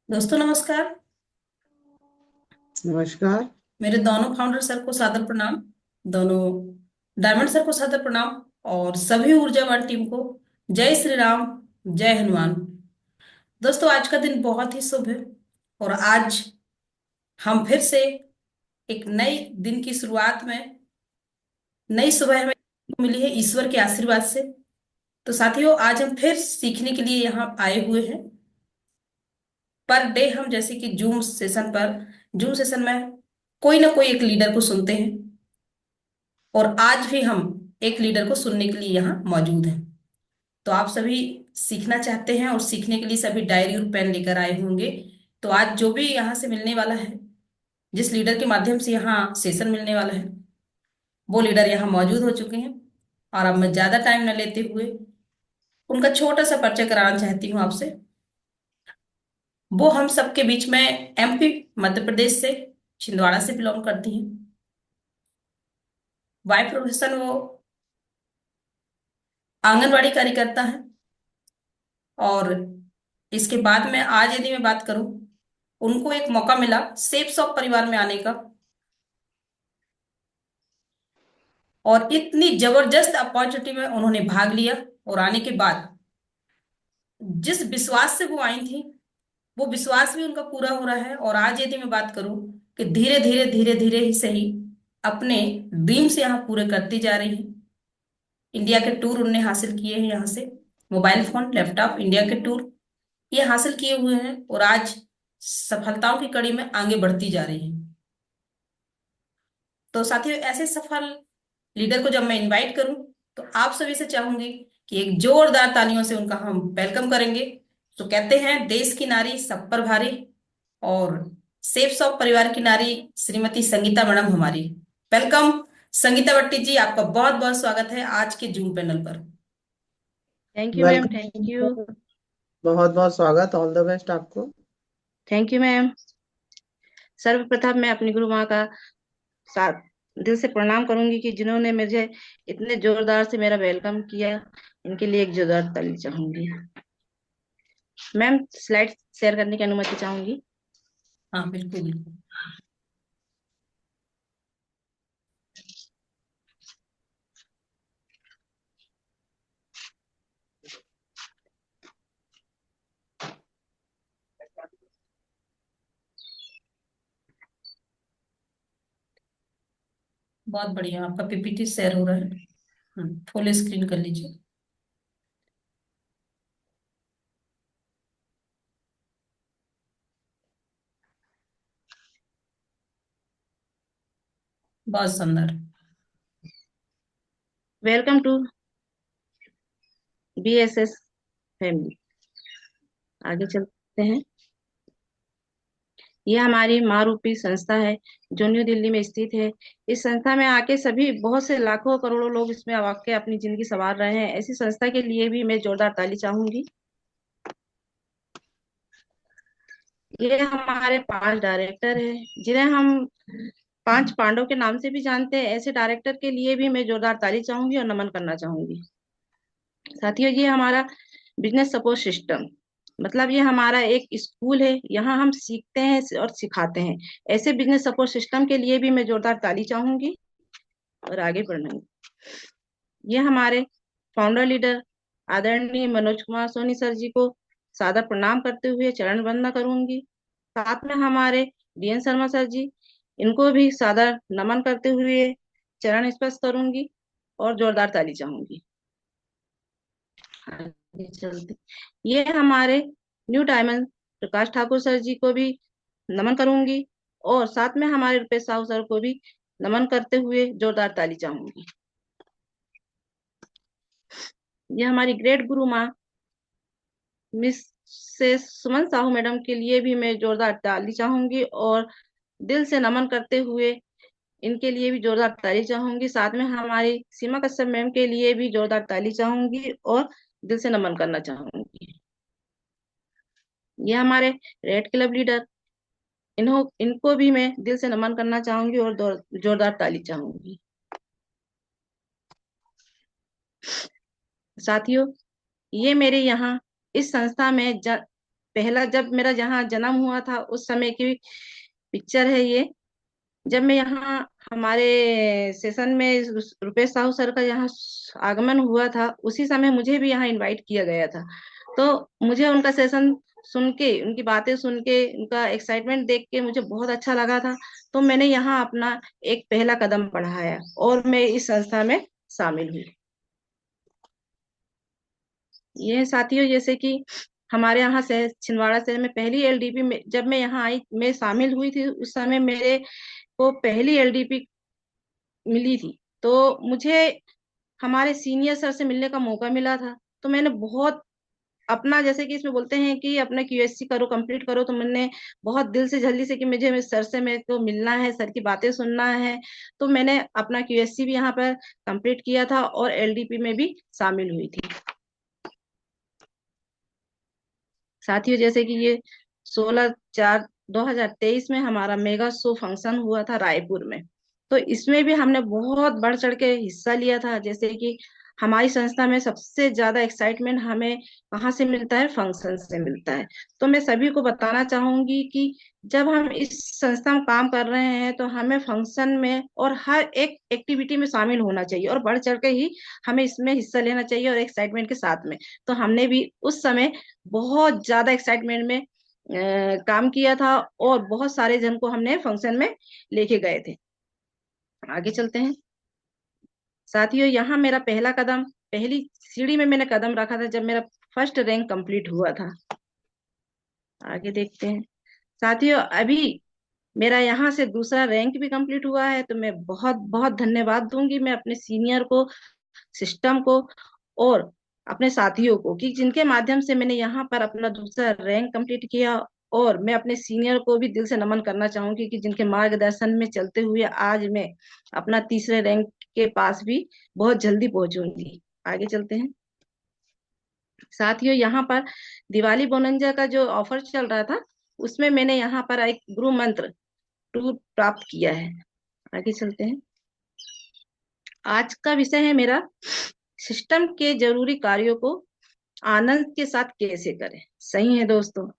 दोस्तों नमस्कार। नमस्कार। मेरे दोनों फाउंडर सर को सादर प्रणाम। दोनों डायमंड सर को सादर प्रणाम। और सभी ऊर्जावान टीम को जय श्री राम, जय हनुमान। दोस्तों आज का दिन बहुत ही शुभ है। और आज हम फिर से एक नई दिन की शुरुआत में नई सुबह हमें मिली है ईश्वर के आशीर्वाद से। तो साथियों आज हम फिर सीखने के लिए यहाँ आए हुए हैं। पर डे हम जैसे कि जूम सेशन में कोई ना कोई एक लीडर को सुनते हैं। और आज भी हम एक लीडर को सुनने के लिए यहाँ मौजूद हैं। तो आप सभी सीखना चाहते हैं और सीखने के लिए सभी डायरी और पेन लेकर आए होंगे। तो आज जो भी यहाँ से मिलने वाला है, जिस लीडर के माध्यम से यहाँ सेशन मिलने वाला है, वो लीडर यहाँ मौजूद हो चुके हैं। और अब मैं ज्यादा टाइम न लेते हुए उनका छोटा सा परिचय कराना चाहती हूँ आपसे। वो हम सबके बीच में एमपी मध्य प्रदेश से छिंदवाड़ा से बिलोंग करती हैं। बाय प्रोफेशन वो आंगनवाड़ी कार्यकर्ता है। और इसके बाद में आज यदि मैं बात करूं, उनको एक मौका मिला सेफ शॉप परिवार में आने का। और इतनी जबरदस्त अपॉर्चुनिटी में उन्होंने भाग लिया। और आने के बाद जिस विश्वास से वो आई थी, वो विश्वास भी उनका पूरा हो रहा है। और आज यदि मैं बात करूं कि धीरे धीरे ही सही अपने ड्रीम से यहाँ पूरे करती जा रही है। इंडिया के टूर उनने हासिल किए हैं यहाँ से, मोबाइल फोन लैपटॉप इंडिया के टूर ये हासिल किए हुए हैं। और आज सफलताओं की कड़ी में आगे बढ़ती जा रही है। तो साथियों ऐसे सफल लीडर को जब मैं इनवाइट करूं, तो आप सभी से चाहूंगी कि एक जोरदार तालियों से उनका हम वेलकम करेंगे। तो कहते हैं देश की नारी सब पर भारी। और सेफ सॉफ परिवार की नारी श्रीमती संगीता मैडम हमारी। वेलकम संगीता भट्टी जी, आपका बहुत बहुत स्वागत है आज के जूम पैनल पर। Thank you ma'am, thank you. Welcome. बहुत बहुत स्वागत। ऑल द बेस्ट आपको। Thank you ma'am. सर्वप्रथम मैं अपनी गुरु माँ का साथ दिल से प्रणाम करूंगी कि जिन्होंने मुझे इतने जोरदार से मेरा वेलकम किया। इनके लिए एक जोरदार ताली चाहूंगी। मैम स्लाइड शेयर करने की अनुमति चाहूंगी। हाँ बिल्कुल बिल्कुल। बहुत बढ़िया, आपका पीपीटी शेयर हो रहा है। फुल स्क्रीन कर लीजिए। बहुत सुंदर। Welcome to BSS family. आगे चलते हैं। यह हमारी माँ रूपी संस्था है जो न्यू दिल्ली में स्थित है। इस संस्था में आके सभी बहुत से लाखों करोड़ों लोग इसमें आके अपनी जिंदगी संवार रहे हैं। ऐसी संस्था के लिए भी मैं जोरदार ताली चाहूंगी। ये हमारे 5 डायरेक्टर हैं जिन्हें हम 5 पांडव के नाम से भी जानते हैं। ऐसे डायरेक्टर के लिए भी मैं जोरदार ताली चाहूंगी और नमन करना चाहूंगी। साथियों ये हमारा बिजनेस सपोर्ट सिस्टम, मतलब ये हमारा एक स्कूल है। यहाँ हम सीखते हैं और सिखाते हैं। ऐसे बिजनेस सपोर्ट सिस्टम के लिए भी मैं जोरदार ताली चाहूंगी और आगे बढ़ना। ये हमारे फाउंडर लीडर आदरणीय मनोज कुमार सोनी सर जी को सादर प्रणाम करते हुए चरण वंदना करूंगी। साथ में हमारे डीएन शर्मा सर जी, इनको भी सादर नमन करते हुए चरण स्पर्श करूंगी और जोरदार ताली चाहूंगी। आगे चलते। ये हमारे new diamond Prakash Thakur sir जी को भी नमन करूंगी और साथ में हमारे रुपेश साहू सर को भी नमन करते हुए जोरदार ताली चाहूंगी। ये हमारी ग्रेट गुरु माँ मिस से सुमन साहू मैडम के लिए भी मैं जोरदार ताली चाहूंगी और दिल से नमन करते हुए इनके लिए भी जोरदार ताली चाहूंगी। साथ में हमारी सीमा कश्यप मैम के लिए भी जोरदार ताली चाहूंगी और दिल से नमन करना चाहूंगी। ये हमारे रेड क्लब लीडर, इनको भी मैं दिल से नमन करना चाहूंगी और जोरदार ताली चाहूंगी। साथियों ये मेरे यहाँ इस संस्था में पहला जब मेरा जहाँ जन्म हुआ था उस समय की पिक्चर है ये। जब मैं यहाँ हमारे सेशन में रुपेश साहू सर का यहाँ आगमन हुआ था, उसी समय मुझे भी यहाँ इनवाइट किया गया था। तो मुझे उनका सेशन सुन के, उनकी बातें सुन के, उनका एक्साइटमेंट देख के मुझे बहुत अच्छा लगा था। तो मैंने यहाँ अपना एक पहला कदम बढ़ाया और मैं इस संस्था में शामिल हुई। ये साथियों, जैसे कि हमारे यहाँ शहर छिंदवाड़ा शहर में पहली एलडीपी में जब मैं यहाँ आई, मैं शामिल हुई थी, उस समय मेरे को पहली एलडीपी मिली थी। तो मुझे हमारे सीनियर सर से मिलने का मौका मिला था। तो मैंने बहुत अपना, जैसे कि इसमें बोलते हैं कि अपना क्यूएससी करो, कंप्लीट करो, तो मैंने बहुत दिल से जल्दी से कि मुझे मेरे सर से मेरे को मिलना है, सर की बातें सुनना है। तो मैंने अपना क्यूएससी भी यहाँ पर कंप्लीट किया था और एलडीपी में भी शामिल हुई थी। साथियों, जैसे कि ये 16/4/2023 में हमारा मेगा शो फंक्शन हुआ था रायपुर में। तो इसमें भी हमने बहुत बढ़ चढ़ के हिस्सा लिया था। जैसे कि हमारी संस्था में सबसे ज्यादा एक्साइटमेंट हमें कहाँ से मिलता है? फंक्शन से मिलता है। तो मैं सभी को बताना चाहूंगी कि जब हम इस संस्था में काम कर रहे हैं तो हमें फंक्शन में और हर एक एक्टिविटी में शामिल होना चाहिए और बढ़ चढ़ के ही हमें इसमें हिस्सा लेना चाहिए और एक्साइटमेंट के साथ में। तो हमने भी उस समय बहुत ज्यादा एक्साइटमेंट में काम किया था और बहुत सारे जन को हमने फंक्शन में लेके गए थे। आगे चलते हैं साथियों। यहाँ मेरा पहला कदम, पहली सीढ़ी में मैंने कदम रखा था जब मेरा फर्स्ट रैंक कंप्लीट हुआ था। आगे देखते हैं साथियों। अभी मेरा यहाँ से दूसरा रैंक भी कंप्लीट हुआ है। तो मैं बहुत बहुत धन्यवाद दूंगी मैं अपने सीनियर को, सिस्टम को और अपने साथियों को, कि जिनके माध्यम से मैंने यहाँ पर अपना दूसरा रैंक कंप्लीट किया। और मैं अपने सीनियर को भी दिल से नमन करना चाहूंगी कि जिनके मार्गदर्शन में चलते हुए आज मैं अपना तीसरे रैंक के पास भी बहुत जल्दी पहुंचूंगी। आगे चलते हैं साथियों। यहाँ पर दिवाली बोनंजा का जो ऑफर चल रहा था, उसमें मैंने यहाँ पर एक गुरु मंत्र टूर प्राप्त किया है। आगे चलते हैं। आज का विषय है मेरा, सिस्टम के जरूरी कार्यों को आनंद के साथ कैसे करें। सही है दोस्तों,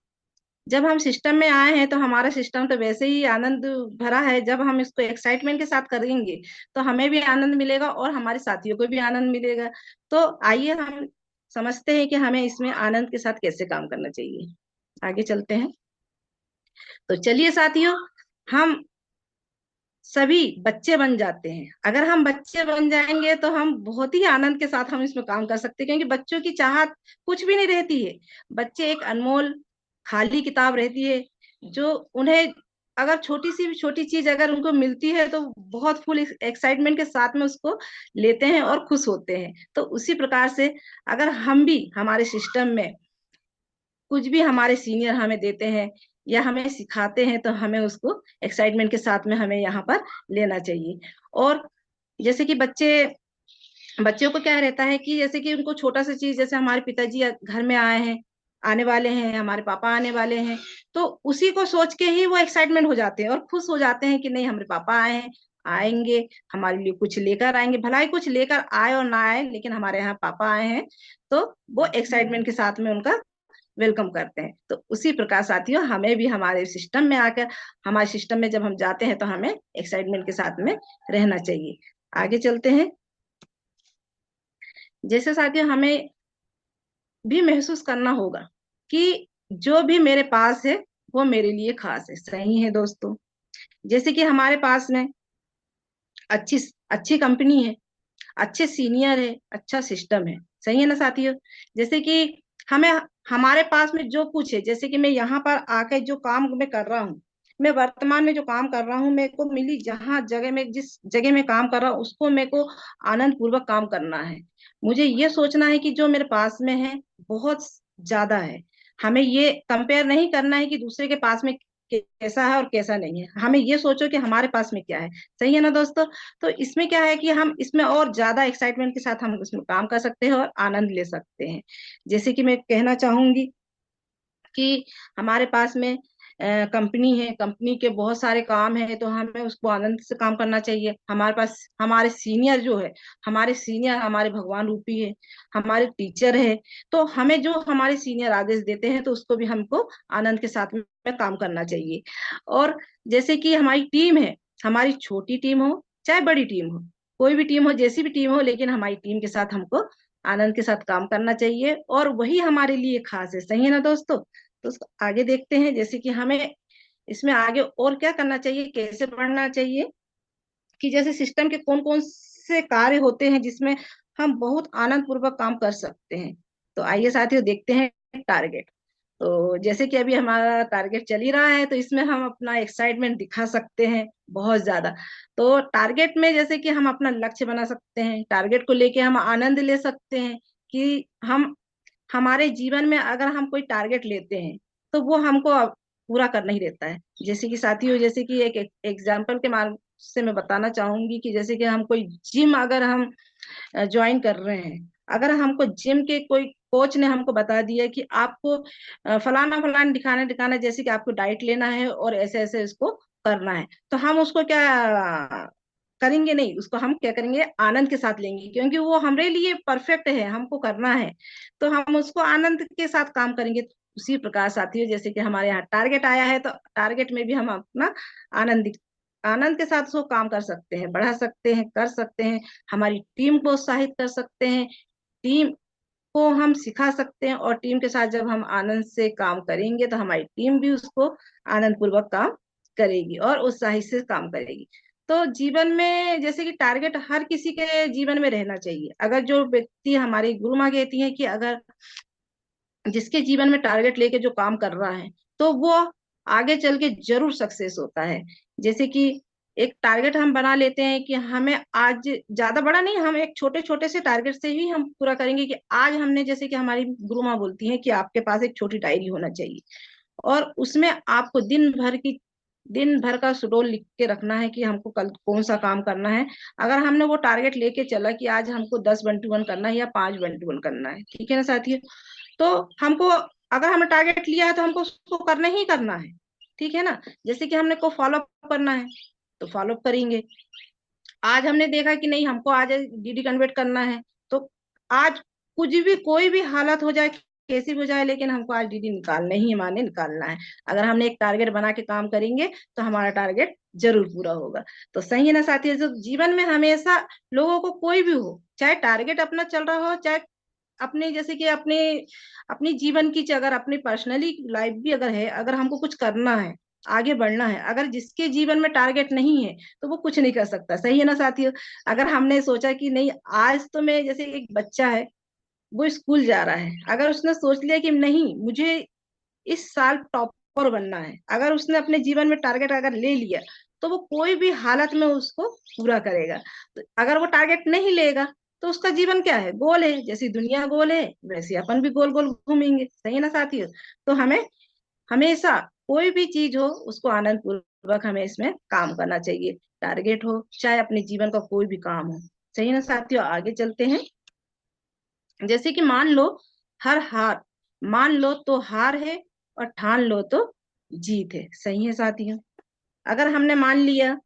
जब हम सिस्टम में आए हैं तो हमारा सिस्टम तो वैसे ही आनंद भरा है। जब हम इसको एक्साइटमेंट के साथ करेंगे तो हमें भी आनंद मिलेगा और हमारे साथियों को भी आनंद मिलेगा। तो आइए हम समझते हैं कि हमें इसमें आनंद के साथ कैसे काम करना चाहिए। आगे चलते हैं। तो चलिए साथियों, हम सभी बच्चे बन जाते हैं। अगर हम बच्चे बन जाएंगे तो हम बहुत ही आनंद के साथ हम इसमें काम कर सकते हैं, क्योंकि बच्चों की चाहत कुछ भी नहीं रहती है। बच्चे एक अनमोल खाली किताब रहती है, जो उन्हें अगर छोटी सी भी छोटी चीज अगर उनको मिलती है तो बहुत फुल एक्साइटमेंट के साथ में उसको लेते हैं और खुश होते हैं। तो उसी प्रकार से अगर हम भी हमारे सिस्टम में कुछ भी हमारे सीनियर हमें देते हैं या हमें सिखाते हैं तो हमें उसको एक्साइटमेंट के साथ में हमें यहाँ पर लेना चाहिए। और जैसे कि बच्चों को क्या रहता है कि जैसे कि उनको छोटा सा चीज, जैसे हमारे पिताजी घर में आए हैं, आने वाले हैं, हमारे पापा आने वाले हैं, तो उसी को सोच के ही वो एक्साइटमेंट हो जाते हैं और खुश हो जाते हैं कि नहीं, हमारे पापा आए हैं, आएंगे, हमारे लिए कुछ लेकर आएंगे। भला ही कुछ लेकर आए और ना आए, लेकिन हमारे यहाँ पापा आए हैं, तो वो एक्साइटमेंट के साथ में उनका वेलकम करते हैं। तो उसी प्रकार साथियों, हमें भी हमारे सिस्टम में आकर, हमारे सिस्टम में जब हम जाते हैं तो हमें एक्साइटमेंट के साथ में रहना चाहिए। आगे चलते हैं। जैसे साथियों, हमें भी महसूस करना होगा कि जो भी मेरे पास है वो मेरे लिए खास है। सही है दोस्तों, जैसे कि हमारे पास में अच्छी अच्छी कंपनी है, अच्छे सीनियर है, अच्छा सिस्टम है। सही है ना साथियों। जैसे कि हमें हमारे पास में जो कुछ है, जैसे कि मैं यहाँ पर आकर जो काम मैं कर रहा हूँ, मैं वर्तमान में जो काम कर रहा हूँ, मेरे को मिली जहाँ जगह में, जिस जगह में काम कर रहा हूँ, उसको मेरे को आनंद पूर्वक काम करना है। मुझे ये सोचना है कि जो मेरे पास में है बहुत ज्यादा है। हमें ये कंपेयर नहीं करना है कि दूसरे के पास में कैसा है और कैसा नहीं है। हमें ये सोचो कि हमारे पास में क्या है। सही है ना दोस्तों। तो इसमें क्या है कि हम इसमें और ज्यादा एक्साइटमेंट के साथ हम इसमें काम कर सकते हैं और आनंद ले सकते हैं। जैसे कि मैं कहना चाहूंगी कि हमारे पास में कंपनी है, कंपनी के बहुत सारे काम है, तो हमें उसको आनंद से काम करना चाहिए। हमारे पास हमारे सीनियर जो है, हमारे सीनियर हमारे भगवान रूपी है, हमारे टीचर है। तो हमें जो हमारे सीनियर आदेश देते हैं तो उसको भी हमको आनंद के साथ में काम करना चाहिए। और जैसे कि हमारी टीम है, हमारी छोटी टीम हो चाहे बड़ी टीम हो, कोई भी टीम हो, जैसी भी टीम हो, लेकिन हमारी टीम के साथ हमको आनंद के साथ काम करना चाहिए, और वही हमारे लिए खास है। सही है ना दोस्तों? तो उसको आगे देखते हैं, जैसे कि हमें इसमें आगे और क्या करना चाहिए, कैसे पढ़ना चाहिए, कि जैसे सिस्टम के कौन कौन से कार्य होते हैं जिसमें हम बहुत आनंद पूर्वक काम कर सकते हैं। तो आइए साथियों देखते हैं टारगेट। तो जैसे कि अभी हमारा टारगेट चल ही रहा है, तो इसमें हम अपना एक्साइटमेंट दिखा सकते हैं बहुत ज्यादा। तो टारगेट में जैसे कि हम अपना लक्ष्य बना सकते हैं, टारगेट को लेके हम आनंद ले सकते हैं कि हम हमारे जीवन में अगर हम कोई टारगेट लेते हैं तो वो हमको पूरा करना ही रहता है। जैसे कि साथियों, जैसे कि एक एग्जाम्पल के माध्यम से मैं बताना चाहूंगी कि जैसे कि हम कोई जिम अगर हम ज्वाइन कर रहे हैं, अगर हमको जिम के कोई कोच ने हमको बता दिया कि आपको फलाना फलाना दिखाना दिखाना, जैसे कि आपको डाइट लेना है और ऐसे ऐसे इसको करना है, तो हम उसको क्या करेंगे? नहीं, उसको हम क्या करेंगे, आनंद के साथ लेंगे, क्योंकि वो हमारे लिए परफेक्ट है, हमको करना है, तो हम उसको आनंद के साथ काम करेंगे। उसी प्रकार साथियों, जैसे कि हमारे यहाँ टारगेट आया है, तो टारगेट में भी हम अपना आनंद आनंद के साथ उसको काम कर सकते हैं, बढ़ा सकते हैं, कर सकते हैं। हमारी टीम को उत्साहित कर सकते हैं, टीम को हम सिखा सकते हैं, और टीम के साथ जब हम आनंद से काम करेंगे तो हमारी टीम भी उसको आनंद पूर्वक काम करेगी और उत्साहित से काम करेगी। तो जीवन में जैसे कि टारगेट हर किसी के जीवन में रहना चाहिए। अगर जो व्यक्ति, हमारी गुरु माँ कहती है कि अगर जिसके जीवन में टारगेट लेके जो काम कर रहा है तो वो आगे चल के जरूर सक्सेस होता है। जैसे कि एक टारगेट हम बना लेते हैं कि हमें आज, ज्यादा बड़ा नहीं, हम एक छोटे छोटे से टारगेट से ही हम पूरा करेंगे, कि आज हमने, जैसे कि हमारी गुरु माँ बोलती है कि आपके पास एक छोटी डायरी होना चाहिए, और उसमें आपको दिन भर का शेड्यूल लिख के रखना है कि हमको कल कौन सा काम करना है। अगर हमने वो टारगेट लेके चला कि आज हमको 10 1 to 1 करना है या 5 1 to 1 करना है, ठीक है ना साथियों? तो हमको, अगर हमने टारगेट लिया है तो हमको उसको करना ही करना है, ठीक है ना? जैसे कि हमने को फॉलो अप करना है तो फॉलो अप करेंगे। आज हमने देखा कि नहीं, हमको आज डीडी कन्वर्ट करना है, तो आज कुछ भी, कोई भी हालत हो जाए, कैसी भी हो जाए, लेकिन हमको आज डीडी निकालना ही माने निकालना है। अगर हमने एक टारगेट बना के काम करेंगे तो हमारा टारगेट जरूर पूरा होगा। तो सही है ना साथियों? जो जीवन में हमेशा लोगों को, कोई भी हो, चाहे टारगेट अपना चल रहा हो, चाहे अपने, जैसे कि अपने अपनी जीवन की, अगर अपनी पर्सनली लाइफ भी अगर है, अगर हमको कुछ करना है, आगे बढ़ना है, अगर जिसके जीवन में टारगेट नहीं है तो वो कुछ नहीं कर सकता। सही है ना साथियों? अगर हमने सोचा कि नहीं, आज तो मैं, जैसे एक बच्चा है, वो स्कूल जा रहा है, अगर उसने सोच लिया कि नहीं, मुझे इस साल टॉपर बनना है, अगर उसने अपने जीवन में टारगेट अगर ले लिया, तो वो कोई भी हालत में उसको पूरा करेगा। तो अगर वो टारगेट नहीं लेगा तो उसका जीवन क्या है, गोल है, जैसी दुनिया गोल है वैसे अपन भी गोल गोल घूमेंगे। सही है ना साथियों? तो हमें हमेशा कोई भी चीज हो उसको आनंद पूर्वक हमें इसमें काम करना चाहिए, टारगेट हो चाहे अपने जीवन का कोई भी काम हो। सही है ना साथियों? आगे चलते हैं। जैसे कि मान लो, हर हार, मान लो तो हार है, और ठान लो तो जीत है। सही है साथियों? अगर हमने मान लिया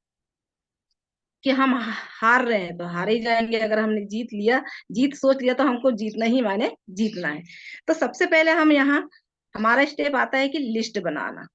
कि हम हार रहे हैं तो हार ही जाएंगे, अगर हमने जीत लिया, जीत सोच लिया, तो हमको जीतना ही माने जीतना है। तो सबसे पहले हम यहाँ, हमारा स्टेप आता है कि लिस्ट बनाना।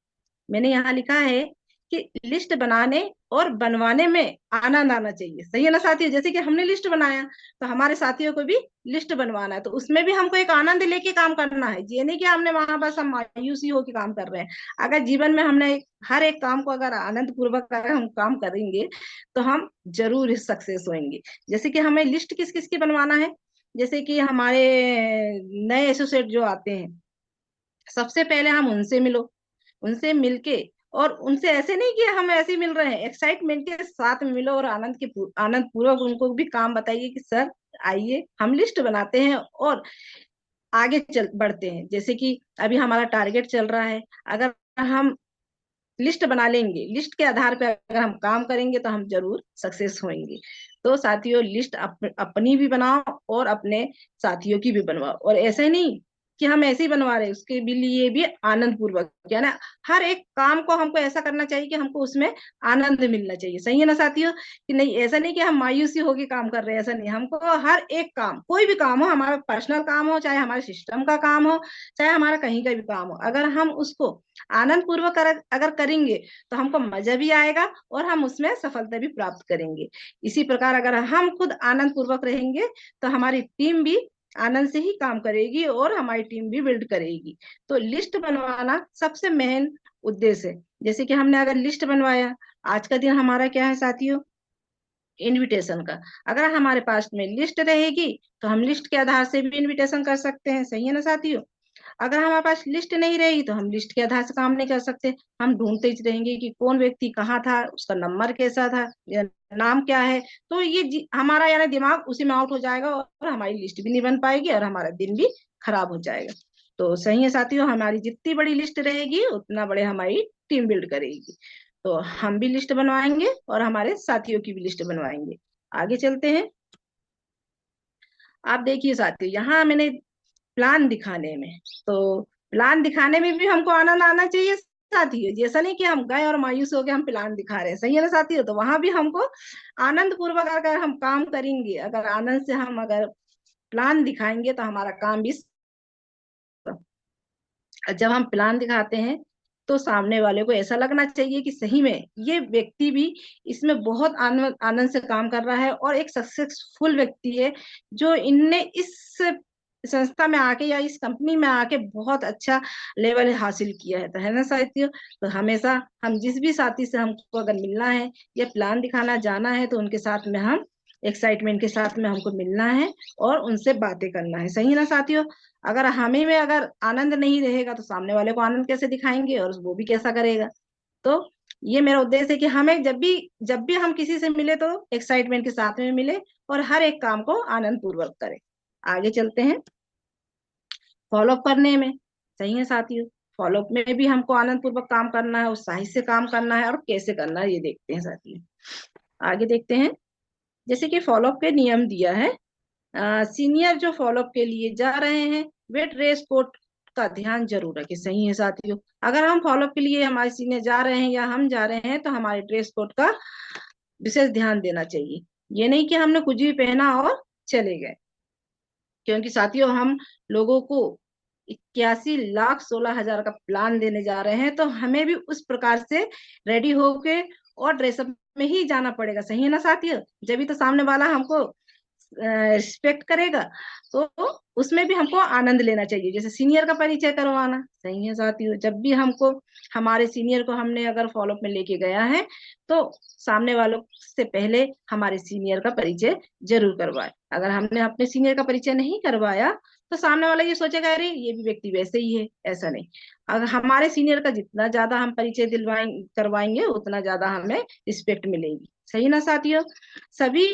मैंने यहाँ लिखा है कि लिस्ट बनाने और बनवाने में आनंद आना चाहिए। सही है ना साथियों? जैसे कि हमने लिस्ट बनाया, तो हमारे साथियों को भी लिस्ट बनवाना है, तो उसमें भी हमको एक आनंद लेके काम करना है। ये नहीं कि हमने वहां बस हम मायूसी होकर काम कर रहे हैं। अगर जीवन में हमने हर एक काम को अगर आनंद पूर्वक अगर हम काम करेंगे तो हम जरूर सक्सेस होंगे। जैसे कि हमें लिस्ट किस किस की बनवाना है, जैसे कि हमारे नए एसोसिएट जो आते हैं, सबसे पहले हम उनसे मिलो, उनसे मिलके, और उनसे ऐसे नहीं कि हम ऐसे ही मिल रहे हैं, एक्साइटमेंट के साथ मिलो, और आनंद पूर्वक उनको भी काम बताइए कि सर आइए हम लिस्ट बनाते हैं और आगे चल बढ़ते हैं। जैसे कि अभी हमारा टारगेट चल रहा है, अगर हम लिस्ट बना लेंगे, लिस्ट के आधार पर अगर हम काम करेंगे तो हम जरूर सक्सेस होंगे। तो साथियों, लिस्ट अपनी भी बनाओ और अपने साथियों की भी बनवाओ, और ऐसे नहीं कि हम ऐसे ही बनवा रहे हैं, उसके भी लिए भी आनंद पूर्वक, है ना। हर एक काम को हमको ऐसा करना चाहिए कि हमको उसमें आनंद मिलना चाहिए। सही है ना साथियों? कि नहीं, ऐसा नहीं कि हम मायूसी होकर काम कर रहे हैं, ऐसा नहीं। हमको हर एक काम, कोई भी काम हो, हमारा पर्सनल काम हो, चाहे हमारे सिस्टम का काम हो, चाहे हमारा कहीं का भी काम हो, अगर हम उसको आनंद पूर्वक अगर करेंगे तो हमको मजा भी आएगा और हम उसमें सफलता भी प्राप्त करेंगे। इसी प्रकार अगर हम खुद आनंद पूर्वक रहेंगे तो हमारी टीम भी आनंद से ही काम करेगी और हमारी टीम भी बिल्ड करेगी। तो लिस्ट बनवाना सबसे मेन उद्देश्य है। जैसे कि हमने अगर लिस्ट बनवाया, आज का दिन हमारा क्या है साथियों, इनविटेशन का। अगर हमारे पास में लिस्ट रहेगी तो हम लिस्ट के आधार से भी इनविटेशन कर सकते हैं। सही है ना साथियों? अगर हमारे पास लिस्ट नहीं रहेगी तो हम लिस्ट के आधार से काम नहीं कर सकते। हम ढूंढते ही रहेंगे कि कौन व्यक्ति कहाँ था, उसका नंबर कैसा था या नाम क्या है। तो ये हमारा यानी दिमाग उसी में आउट हो जाएगा और हमारी लिस्ट भी नहीं बन पाएगी और हमारा दिन भी खराब हो जाएगा। तो सही है साथियों, हमारी जितनी बड़ी लिस्ट रहेगी उतना बड़े हमारी टीम बिल्ड करेगी। तो हम भी लिस्ट बनवाएंगे और हमारे साथियों की भी लिस्ट बनवाएंगे। आगे चलते हैं। आप देखिए साथियों, यहाँ मैंने प्लान दिखाने में, तो प्लान दिखाने में भी हमको आनंद आना चाहिए साथियों। जैसा नहीं कि हम गए और मायूस हो गए हम प्लान दिखा रहे हैं। सही है ना साथियों? तो वहां भी हमको आनंद पूर्वक अगर हम काम करेंगे, अगर आनंद से हम अगर प्लान दिखाएंगे तो हमारा काम भी, जब हम प्लान दिखाते हैं तो सामने वाले को ऐसा लगना चाहिए कि सही में ये व्यक्ति भी इसमें बहुत आनंद आनंद से काम कर रहा है और एक सक्सेसफुल व्यक्ति है, जो इनने इस संस्था में आके या इस कंपनी में आके बहुत अच्छा लेवल हासिल किया है। तो है ना साथियों? तो हमेशा हम जिस भी साथी से हमको अगर मिलना है या प्लान दिखाना जाना है तो उनके साथ में हम एक्साइटमेंट के साथ में हमको मिलना है और उनसे बातें करना है। सही है ना साथियों? अगर हमें में अगर आनंद नहीं रहेगा तो सामने वाले को आनंद कैसे दिखाएंगे और वो भी कैसा करेगा। तो ये मेरा उद्देश्य है कि हमें जब भी हम किसी से मिले तो एक्साइटमेंट के साथ में मिले और हर एक काम को आनंद पूर्वक करें। आगे चलते हैं फॉलोअप करने में। सही है साथियों? फॉलोअप में भी हमको आनंद पूर्वक काम करना है, उत्साहित से काम करना है और कैसे करना है ये देखते हैं साथियों। आगे देखते हैं। जैसे कि फॉलोअप के नियम दिया है। सीनियर जो फॉलोअप के लिए जा रहे हैं वे ड्रेस कोड का ध्यान जरूर रखें। सही है साथियों? अगर हम फॉलोअप के लिए हमारे सीनियर जा रहे हैं या हम जा रहे हैं तो हमारे ड्रेस कोड का विशेष ध्यान देना चाहिए। ये नहीं कि हमने कुछ भी पहना और चले गए, क्योंकि साथियों हम लोगों को 81,16,000 का प्लान देने जा रहे हैं, तो हमें भी उस प्रकार से रेडी होके और ड्रेसअप में ही जाना पड़ेगा। सही है ना साथियों? जब भी तो सामने वाला हमको रिस्पेक्ट करेगा। तो उसमें भी हमको आनंद लेना चाहिए। जैसे सीनियर का परिचय करवाना। सही है साथियों? जब भी हमको हमारे सीनियर को हमने अगर फॉलोअप में लेके गया है तो सामने वालों से पहले हमारे सीनियर का परिचय जरूर करवाए। अगर हमने अपने सीनियर का परिचय नहीं करवाया तो सामने वाला ये सोचेगा अरे ये भी व्यक्ति वैसे ही है। ऐसा नहीं, अगर हमारे सीनियर का जितना ज्यादा हम परिचय दिलवाएंगे करवाएंगे उतना ज्यादा हमें रिस्पेक्ट मिलेगी। सही ना साथियों? सभी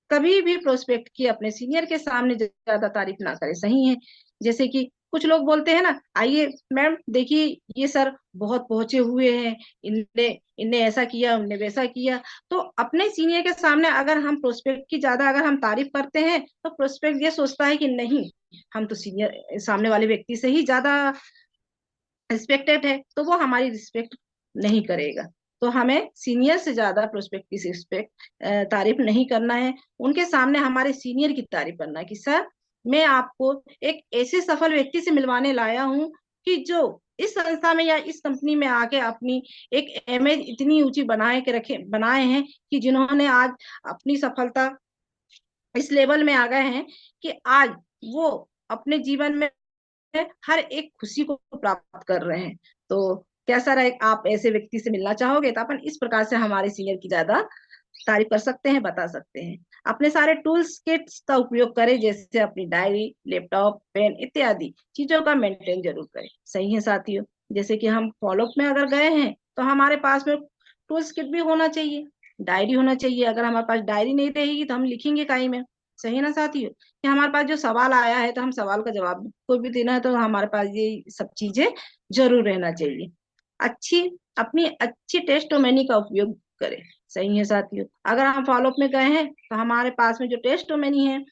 कभी भी प्रोस्पेक्ट की अपने सीनियर के सामने ज्यादा तारीफ ना करें। सही है? जैसे कि कुछ लोग बोलते हैं ना, आइए मैम देखिए ये सर बहुत पहुंचे हुए हैं, इनने इनने ऐसा किया, उनने वैसा किया। तो अपने सीनियर के सामने अगर हम प्रोस्पेक्ट की ज्यादा अगर हम तारीफ करते हैं तो प्रोस्पेक्ट ये सोचता है कि नहीं, हम तो सीनियर सामने वाले व्यक्ति से ही ज्यादा रिस्पेक्टेड है, तो वो हमारी रिस्पेक्ट नहीं करेगा। तो हमें सीनियर से ज्यादा प्रोस्पेक्ट की रिस्पेक्ट तारीफ नहीं करना है। उनके सामने हमारे सीनियर की तारीफ करना है कि सर मैं आपको एक ऐसे सफल व्यक्ति से मिलवाने लाया हूँ कि जो इस संस्था में या इस कंपनी में आके अपनी एक इमेज इतनी ऊंची बनाए हैं कि जिन्होंने आज अपनी सफलता इस लेवल में आ गए हैं कि आज वो अपने जीवन में हर एक खुशी को प्राप्त कर रहे हैं। तो कैसा रहे, आप ऐसे व्यक्ति से मिलना चाहोगे? तो अपन इस प्रकार से हमारे सीनियर की ज्यादा तारीफ कर सकते हैं, बता सकते हैं। अपने सारे टूल्स किट्स का उपयोग करें, जैसे अपनी डायरी, लैपटॉप, पेन इत्यादि चीजों का मेंटेन जरूर करें। सही है साथियों? जैसे कि हम फॉलोअप में अगर गए हैं तो हमारे पास में टूल्स किट भी होना चाहिए, डायरी होना चाहिए। अगर हमारे पास डायरी नहीं रहेगी तो हम लिखेंगे काई में। सही है ना साथियों? कि हमारे पास जो सवाल आया है तो हम सवाल का जवाब कोई भी देना है तो हमारे पास ये सब चीजें जरूर रहना चाहिए। अच्छी अपनी अच्छी टेस्टोमेनी का उपयोग करें। सही है साथियों? अगर हम फॉलोअप में गए हैं तो हमारे पास में जो टेस्टोमेनी है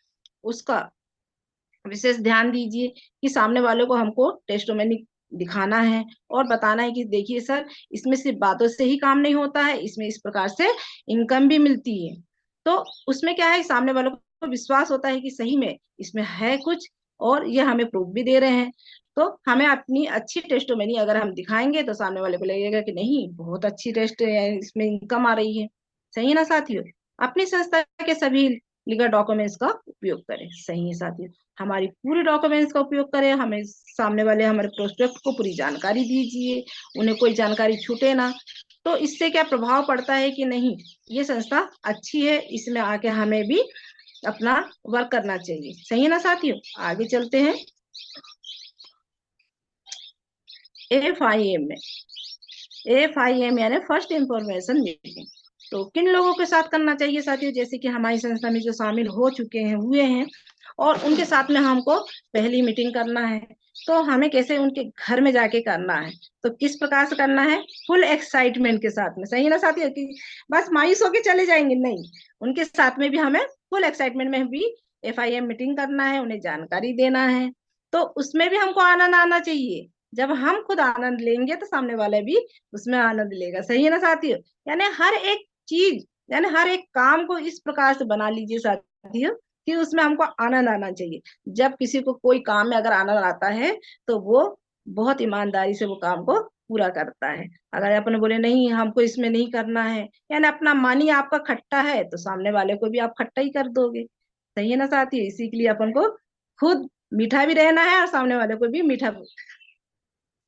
उसका विशेष ध्यान दीजिए कि सामने वाले को हमको टेस्टोमेनी दिखाना है और बताना है कि देखिए सर, इसमें सिर्फ बातों से ही काम नहीं होता है, इसमें इस प्रकार से इनकम भी मिलती है। तो उसमें क्या है, सामने वालों को विश्वास होता है कि सही में इसमें है कुछ, और ये हमें प्रूफ भी दे रहे हैं। तो हमें अपनी अच्छी टेस्टोमेनी अगर हम दिखाएंगे तो सामने वाले को लगेगा कि नहीं, बहुत अच्छी टेस्ट है, इसमें इनकम आ रही है। सही है ना साथियों? अपनी संस्था के सभी लीगल डॉक्यूमेंट्स का उपयोग करें। सही है साथियों? हमारी पूरी डॉक्यूमेंट्स का उपयोग करें, हमें सामने वाले हमारे प्रोस्पेक्ट को पूरी जानकारी दीजिए, उन्हें कोई जानकारी छूटे ना। तो इससे क्या प्रभाव पड़ता है कि नहीं, ये संस्था अच्छी है, इसमें आके हमें भी अपना वर्क करना चाहिए। सही है ना साथियों? आगे चलते हैं। एफ आई एम यानी फर्स्ट इंफॉर्मेशन मीटिंग। तो किन लोगों के साथ करना चाहिए साथियों? जैसे कि हमारी संस्था में जो शामिल हो चुके हैं, हुए हैं, और उनके साथ में हमको पहली मीटिंग करना है। तो हमें कैसे उनके घर में जाके करना है, तो किस प्रकार से करना है? फुल एक्साइटमेंट के साथ में। सही है ना साथियों? कि बस मायूस होके चले जाएंगे? नहीं, उनके साथ में भी हमें फुल एक्साइटमेंट में भी FIM मीटिंग करना है, उन्हें जानकारी देना है। तो उसमें भी हमको आनंद आना चाहिए। जब हम खुद आनंद लेंगे तो सामने वाले भी उसमें आनंद लेगा। सही है ना साथियों? यानी हर एक चीज, यानी हर एक काम को इस प्रकार से बना लीजिए साथियों कि उसमें हमको आनंद आना चाहिए। जब किसी को कोई काम में अगर आनंद आता है तो वो बहुत ईमानदारी से वो काम को पूरा करता है। अगर अपन बोले नहीं, हमको इसमें नहीं करना है, यानी अपना मानी आपका खट्टा है, तो सामने वाले को भी आप खट्टा ही कर दोगे। सही है ना साथियों? इसी के लिए अपन को खुद मीठा भी रहना है और सामने वाले को भी मीठा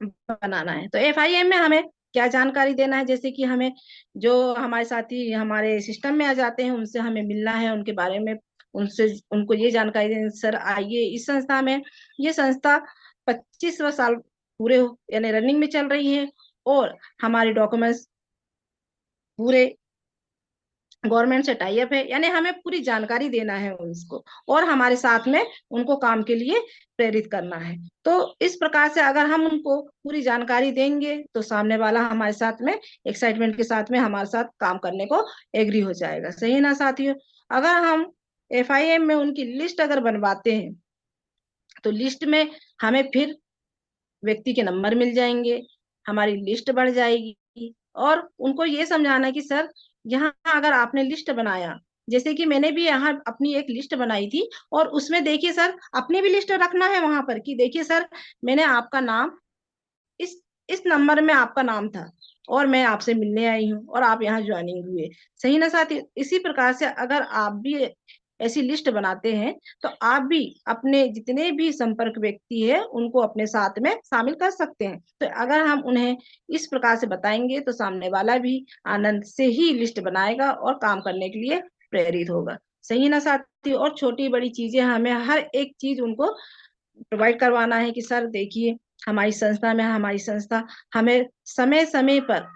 बनाना है। तो FIM में हमें क्या जानकारी देना है? जैसे कि हमें जो हमारे साथी हमारे सिस्टम में आ जाते हैं, उनसे हमें मिलना है, उनके बारे में उनसे उनको ये जानकारी देनी, सर आइए इस संस्था में, ये संस्था 25वां साल पूरे यानी रनिंग में चल रही है, और हमारे डॉक्यूमेंट्स पूरे गवर्नमेंट से टाई अप है, यानी हमें पूरी जानकारी देना है उसको, और हमारे साथ में उनको काम के लिए प्रेरित करना है। तो इस प्रकार से अगर हम उनको पूरी जानकारी देंगे तो सामने वाला हमारे साथ में एक्साइटमेंट के साथ में हमारे साथ काम करने को एग्री हो जाएगा। सही है ना साथियों? अगर हम FIM में उनकी लिस्ट अगर बनवाते हैं तो लिस्ट में हमें फिर व्यक्ति के नंबर मिल जाएंगे, हमारी लिस्ट बढ़ जाएगी। और उनको ये समझाना कि सर, यहाँ अगर आपने लिस्ट बनाया, जैसे कि मैंने भी यहाँ अपनी एक लिस्ट बनाई थी, और उसमें देखिए सर, अपनी भी लिस्ट रखना है वहां पर कि देखिए सर, मैंने आपका नाम इस इस नंबर में आपका नाम था, और मैं आपसे मिलने आई हूँ, और आप यहाँ ज्वाइनिंग हुए। सही ना साथी? इसी प्रकार से अगर आप भी ऐसी लिस्ट बनाते हैं तो आप भी अपने जितने भी संपर्क व्यक्ति है उनको अपने साथ में शामिल कर सकते हैं। तो अगर हम उन्हें इस प्रकार से बताएंगे तो सामने वाला भी आनंद से ही लिस्ट बनाएगा और काम करने के लिए प्रेरित होगा। सही ना साथी? और छोटी बड़ी चीजें हमें हर एक चीज उनको प्रोवाइड करवाना है कि सर देखिए, हमारी संस्था हमें समय समय पर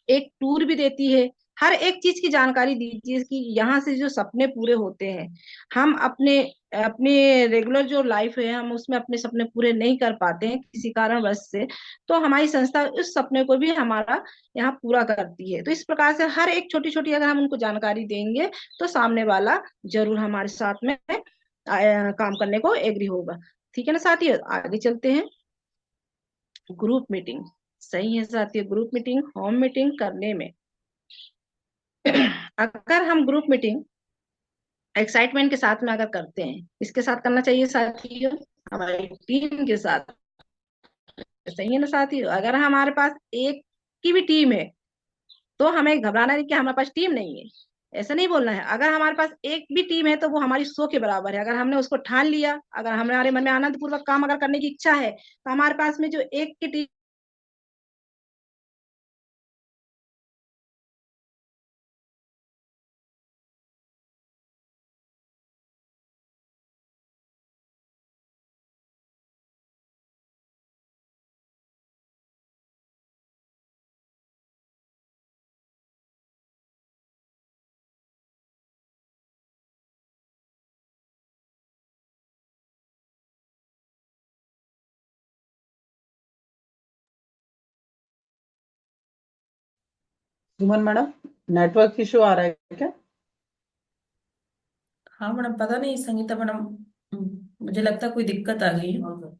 एक टूर भी देती है। हर एक चीज की जानकारी दीजिए कि यहाँ से जो सपने पूरे होते हैं, हम अपने अपने रेगुलर जो लाइफ है हम उसमें अपने सपने पूरे नहीं कर पाते हैं किसी कारणवश से, तो हमारी संस्था उस सपने को भी हमारा यहाँ पूरा करती है। तो इस प्रकार से हर एक छोटी छोटी अगर हम उनको जानकारी देंगे तो सामने वाला जरूर हमारे साथ में काम करने को एग्री होगा। ठीक है ना साथियों? आगे चलते हैं। Group meeting. सही है साथियों? ग्रुप मीटिंग होम मीटिंग करने में अगर हम ग्रुप मीटिंग एक्साइटमेंट के साथ में अगर करते हैं, किसके साथ करना चाहिए साथियों? हमारी टीम के साथ। सही है ना साथियों? अगर हमारे पास एक की भी टीम है तो हमें घबराना नहीं कि हमारे पास टीम नहीं है, ऐसा नहीं बोलना है। अगर हमारे पास एक भी टीम है तो वो हमारी 100 के बराबर है। अगर हमने उसको ठान लिया, अगर हमारे मन में आनंद पूर्वक काम अगर करने की इच्छा है, तो हमारे पास में जो एक की टीम सुमन मैडम, नेटवर्क इशू आ रहा है क्या? हाँ मैडम, पता नहीं संगीता मैडम मुझे लगता है कोई दिक्कत आ गई है।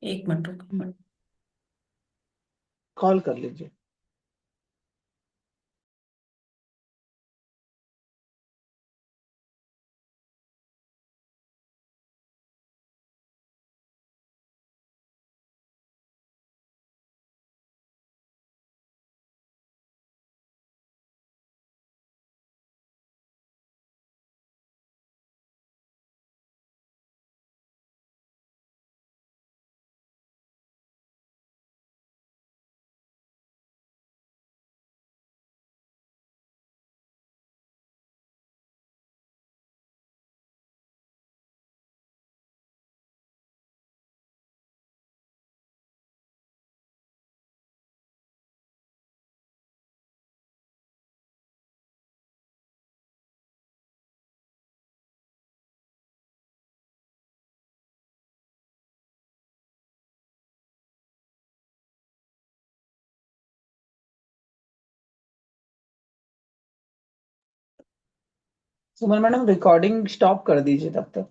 एक मिनट रुको। कॉल कर लीजिए। सुमन मैडम रिकॉर्डिंग स्टॉप कर दीजिए तब तक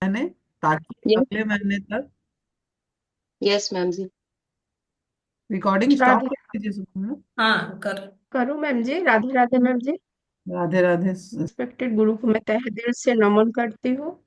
मैंने, ताकि यस। अगले महीने तक यस मैम जी। रिकॉर्डिंग स्टॉप राधे, कर दीजिए। सुमन मैम, हाँ कर। करूँ मैम जी? राधे राधे मैम जी। राधे राधे। रिस्पेक्टेड ग्रुप में तहे दिल से नमन करती हूँ।